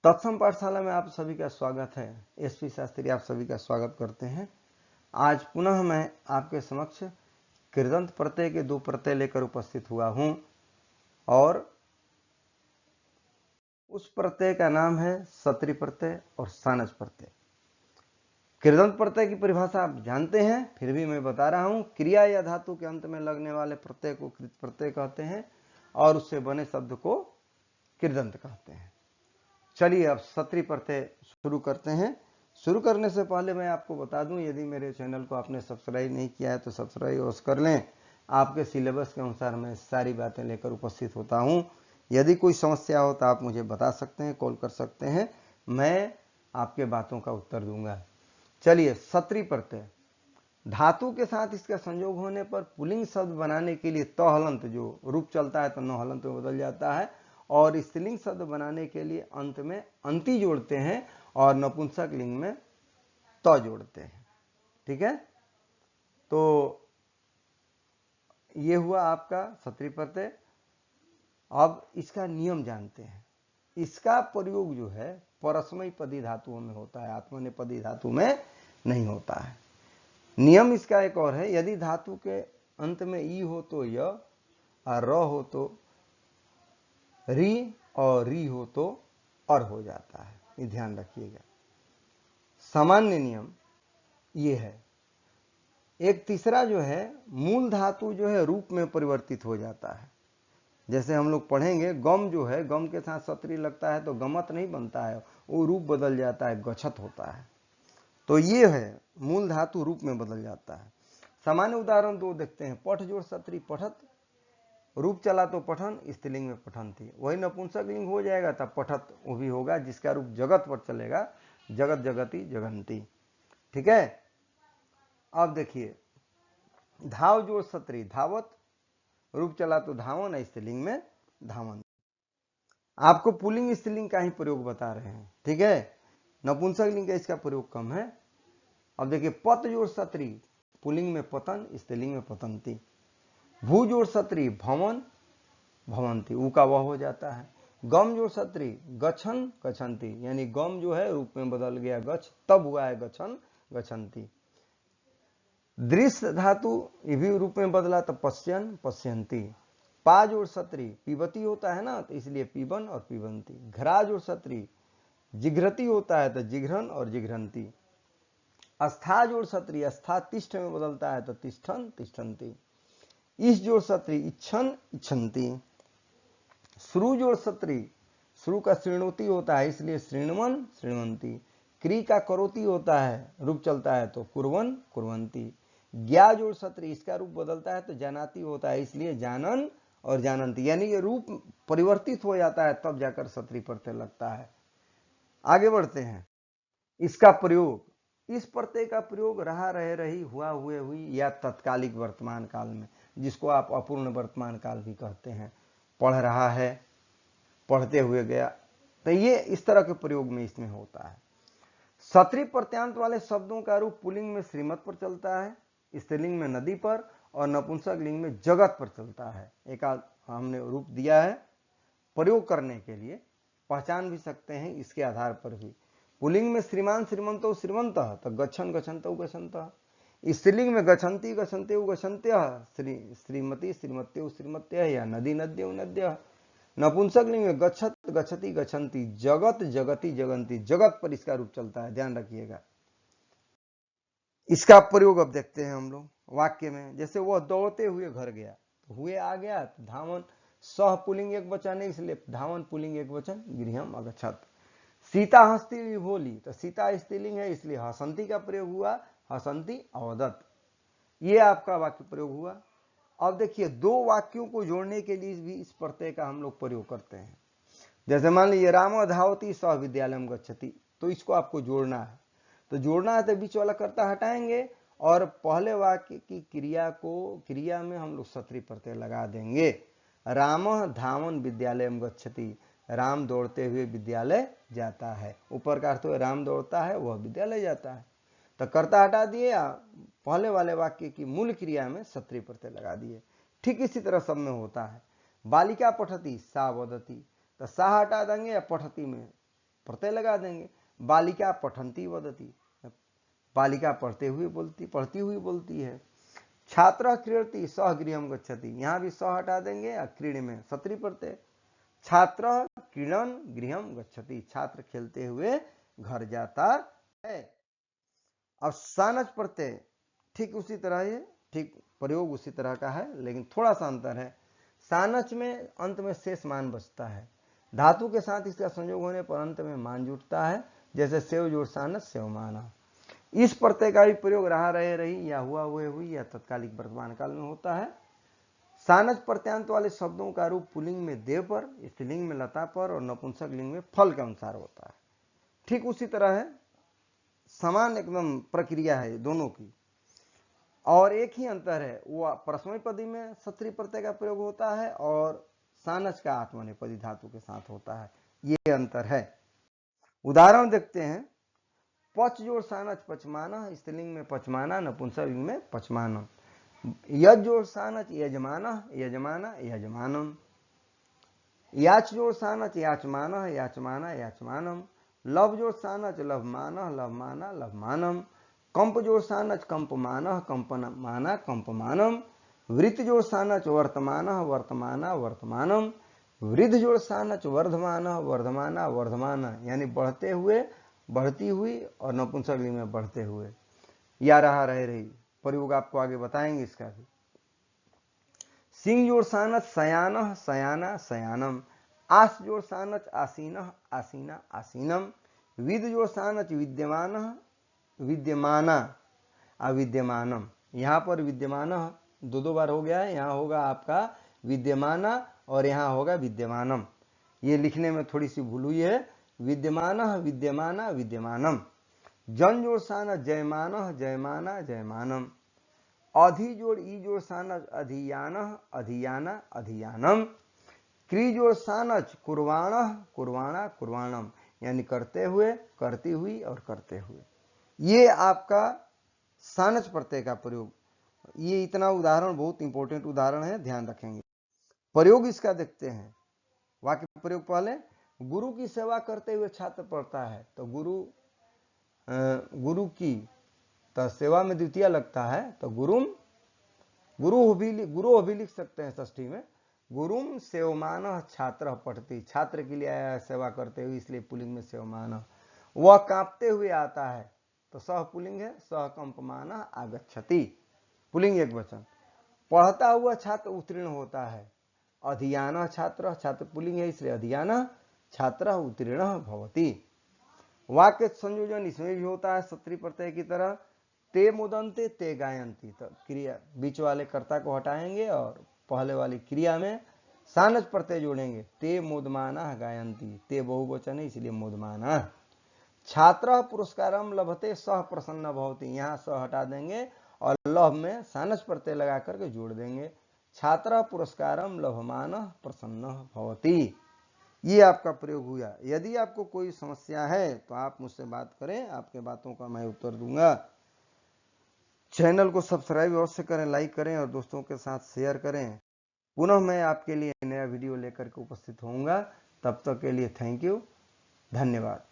तत्सम पाठशाला में आप सभी का स्वागत है। एसपी शास्त्री आप सभी का स्वागत करते हैं। आज पुनः मैं आपके समक्ष कृदंत प्रत्यय के दो प्रत्यय लेकर उपस्थित हुआ हूं और उस प्रत्यय का नाम है सत्री प्रत्यय और सानस प्रत्यय। कृदंत प्रत्यय की परिभाषा आप जानते हैं, फिर भी मैं बता रहा हूं। क्रिया या धातु के अंत में लगने वाले प्रत्यय को कृत प्रत्यय कहते हैं और उससे बने शब्द को कृदंत कहते हैं। चलिए अब सत्री प्रत्यय शुरू करते हैं। शुरू करने से पहले मैं आपको बता दूं, यदि मेरे चैनल को आपने सब्सक्राइब नहीं किया है तो सब्सक्राइब अवश्य कर लें। आपके सिलेबस के अनुसार मैं सारी बातें लेकर उपस्थित होता हूं। यदि कोई समस्या हो तो आप मुझे बता सकते हैं, कॉल कर सकते हैं, मैं आपके बातों का उत्तर दूंगा। चलिए, सत्री प्रत्यय धातु के साथ इसका संयोग होने पर पुल्लिंग शब्द बनाने के लिए त हलंत जो रूप चलता है तो न हलंत में बदल जाता है और स्त्रीलिंग शब्द बनाने के लिए अंत में अंति जोड़ते हैं और नपुंसक लिंग में त जोड़ते हैं। ठीक है, तो ये हुआ आपका सत्री प्रत्यय। अब इसका नियम जानते हैं। इसका प्रयोग जो है परस्मैपदी धातुओं में होता है, आत्मनेपदी धातु में नहीं होता है। नियम इसका एक और है, यदि धातु के अंत में ई हो तो य और र हो तो री और री हो तो और हो जाता है। ये ध्यान रखिएगा। सामान्य नियम ये है। एक तीसरा जो है, मूल धातु जो है रूप में परिवर्तित हो जाता है। जैसे हम लोग पढ़ेंगे, गम जो है, गम के साथ सत्री लगता है तो गमत नहीं बनता है, वो रूप बदल जाता है, गच्छत होता है। तो ये है, मूल धातु रूप में बदल जाता है। सामान्य उदाहरण दो देखते हैं। पठ जोड़ सत्री पठत, रूप चला तो पठन, स्त्रीलिंग में पठन थी। वही नपुंसक लिंग हो जाएगा तब पठत वो भी होगा, जिसका रूप जगत पर चलेगा, जगत जगती जगंती। ठीक है, अब देखिए, धाव जोड़ सत्री धावत, रूप चला तो धावन, स्त्रीलिंग में धावन। आपको पुल्लिंग स्त्रीलिंग का ही प्रयोग बता रहे हैं। ठीक है, नपुंसक लिंग का इसका प्रयोग कम है। अब देखिए, पत जोड़ सत्री पुल्लिंग में पतन, स्त्रीलिंग में पतंती। भू जोड़ सत्री भवन भवंती, ऊ का वह हो जाता है। गम जोड़ सत्री गच्छन गच्छन्ति, यानी गम जो है रूप में बदल गया गच्छ, तब हुआ है गच्छन गच्छन्ति। दृश्य धातु ये भी रूप में बदला तो पश्यन पश्यन्ति। पा जोड़ सत्री पीबती होता है ना, तो इसलिए पीबन और पीबंती। घरा जोड़ सत्री जिघ्रती होता है तो जिघ्रन और जिघ्रंती। अस्था जोड़ सत्री अस्था तिष्ठ में बदलता है तो तिष्ठन तिष्ठन्ति। इस जोड़ सत्री इच्छन इच्छन्ति। श्रु जोड़ सत्री श्रु का श्रृणोती होता है, इसलिए श्रृणवन श्रृणवंती। क्री का करोती होता है, रूप चलता है तो कुर्वन कुर्वंती। ज्ञा जोड़ सत्री इसका रूप बदलता है तो जानाती होता है, इसलिए जानन और जानंती, यानी ये रूप परिवर्तित हो जाता है तब जाकर सत्री प्रत्यय लगता है। आगे बढ़ते हैं। इसका प्रयोग, इस प्रत्यय का प्रयोग रहा रहे रही हुआ हुए हुई या तत्कालिक वर्तमान काल में, जिसको आप अपूर्ण वर्तमान काल भी कहते हैं। पढ़ रहा है, पढ़ते हुए गया, तो ये इस तरह के प्रयोग में इसमें होता है। सत्री प्रत्यांत वाले शब्दों का रूप पुल्लिंग में श्रीमत पर चलता है, स्त्रीलिंग में नदी पर और नपुंसक लिंग में जगत पर चलता है। एक हमने रूप दिया है प्रयोग करने के लिए, पहचान भी सकते हैं इसके आधार पर भी। पुल्लिंग में श्रीमान श्रीमंतो श्रीमंत तो गच्छन गच्छन्तो गच्छन्त। स्त्रीलिंग में गच्छन्ति गच्छन्ते गच्छन्त्य, श्रीमती श्रीमत्यो श्रीमत्य या नदी नद्यो नद्य। नपुंसक लिंग में गच्छत गच्छति गच्छन्ति, जगत जगति जगंती, जगत पर इसका रूप चलता है, ध्यान रखिएगा। इसका प्रयोग अब देखते हैं हम लोग वाक्य में। जैसे वह दौड़ते हुए घर गया, तो हुए आ गया तो धावन, सह पुल्लिंग एक वचन है इसलिए धावन पुल्लिंग एक वचन, गृहम अगच्छत। सीता हंसती हुई बोली, तो सीता स्त्रीलिंग है इसलिए हसंती का प्रयोग हुआ, हसंती अवदत। ये आपका वाक्य प्रयोग हुआ। अब देखिए, दो वाक्यों को जोड़ने के लिए भी इस प्रत्यय का हम लोग प्रयोग करते हैं। जैसे मान लीजिए राम धावती सह विद्यालयम गच्छति, तो इसको आपको जोड़ना है। तो जोड़ना है तो बीच वाला कर्ता हटाएंगे और पहले वाक्य की क्रिया में हम लोग सत्री प्रत्यय लगा देंगे। राम धावन विद्यालयम गच्छति, राम दौड़ते हुए विद्यालय जाता है। ऊपर का अर्थ है राम दौड़ता है, वह विद्यालय जाता है। तो कर्ता हटा दिए, पहले वाले वाक्य की मूल क्रिया में सत्री प्रत्यय लगा दिए। ठीक इसी तरह सब में होता है। बालिका पठती सा वदती, तो सा हटा देंगे या पठती में प्रत्यय लगा देंगे। बालिका पठंती वदती, बालिका पढ़ती हुई बोलती है। छात्र क्रीडति सह गृहम गच्छति, यहां भी सह हटा देंगे और क्रीड में सत्री प्रत्यय। छात्र क्रीडन गृहम गच्छति, छात्र खेलते हुए घर जाता है। अब सानच प्रत्यय ठीक उसी तरह है, ठीक प्रयोग उसी तरह का है, लेकिन थोड़ा सा अंतर है। सानच में अंत में शेष मान बचता है, धातु के साथ इसका संयोग होने पर अंत में मान जुटता है, जैसे सेव जोड़ सानच सेवमाना। इस प्रत्यय का भी प्रयोग रहा रहे रही या हुआ हुए हुई या तत्कालिक वर्तमान काल में होता है। सानच प्रत्यांत वाले शब्दों का रूप पुल्लिंग में देव पर, स्त्रीलिंग में लता पर और नपुंसक लिंग में फल के अनुसार होता है। ठीक उसी तरह है, समान एकदम प्रक्रिया है दोनों की, और एक ही अंतर है, वो परस्मैपदी में सत्री प्रत्यय का प्रयोग होता है और सानच का आत्मनेपदी धातु के साथ होता है, ये अंतर है। उदाहरण देखते हैं। पच जोड़ सानच पचमाना, स्त्रीलिंग में पचमाना, नपुंसक लिंग में पचमानम। यज जोड़ सानच यजमाना, यजमाना यजमानम। याच जोड़ सानच याचमाना, याचमाना याचमानम। लव जोड़ सानच लभमाना, लभमाना लभमानम। कंप जोड़ सानच कंपमाना, कंपमाना कंपमानम। वृत्त जोड़ सानच वर्तमाना, वर्तमाना वर्तमानम। वृद्ध जोड़ सानच वर्धमाना, वर्धमाना वर्धमाना, यानी बढ़ते हुए, बढ़ती हुई, और नपुंसक लिंग में बढ़ते हुए। या रहा रहे रही, प्रयोग आपको आगे बताएंगे इसका भी। सिंह जोड़ सानच सयान, सयाना सयानम। आस जोड़ सानच आसीन, आसीना आसीनम। विद जोड़ सानच विद्यमान, विद्यमाना अविद्यमानम। यहां पर विद्यमान दो बार हो गया है, यहां होगा आपका विद्यमाना और यहां होगा विद्यमानम। ये लिखने में थोड़ी सी भूल हुई है, विद्यमान विद्यमाना विद्यमानम। जन जोड़ सानच जयमान, जयमाना जयमानम। अधि जोड़ ई जोड़ सानच अधियान, अधियाना अधियानम। क्री जोड़ सानच कुर्वाण, कुर्वाणा कुर्वाणम, यानी करते हुए, करती हुई और करते हुए। ये आपका सानच प्रत्यय का प्रयोग। ये इतना उदाहरण बहुत इंपॉर्टेंट उदाहरण है, ध्यान रखेंगे। प्रयोग इसका देखते हैं। वाक्य प्रयोग पहले, गुरु की सेवा करते हुए छात्र पढ़ता है, तो गुरु की तो सेवा में द्वितीय लगता है, तो गुरुम, गुरु भी लिख सकते हैं षष्ठी में। गुरुम सेवमान छात्र पठती, छात्र के लिए आया सेवा करते हुए, इसलिए पुल्लिंग में सेवमान। वह कांपते हुए आता है, तो सह पुल्लिंग है, सह कंपमान आगच्छति, पुल्लिंग एक वचन। पढ़ता हुआ छात्र उत्तीर्ण होता है, अधियान छात्र, छात्र पुल्लिंग है इसलिए अधियान छात्र उत्तीर्ण भवति। वाक्य संयोजन इसमें भी होता है सत्री प्रत्यय की तरह। ते मुदन्ते ते गायन्ति, तो क्रिया बीच वाले कर्ता को हटाएंगे और पहले वाली क्रिया में सानच प्रत्यय जोड़ेंगे। ते मोदमाना गायन्ति, ते बहुवचन है इसलिए मोदमाना। छात्र पुरस्कारम लभते सह प्रसन्न भवति, यहाँ सह हटा देंगे और लभ में सानच प्रत्यय लगा करके जोड़ देंगे। छात्र पुरस्कारम लभमान प्रसन्न भवति, ये आपका प्रयोग हुआ। यदि आपको कोई समस्या है तो आप मुझसे बात करें, आपके बातों का मैं उत्तर दूंगा। चैनल को सब्सक्राइब अवश्य करें, लाइक करें और दोस्तों के साथ शेयर करें। पुनः मैं आपके लिए नया वीडियो लेकर के उपस्थित होऊंगा, तब तक के लिए थैंक यू, धन्यवाद।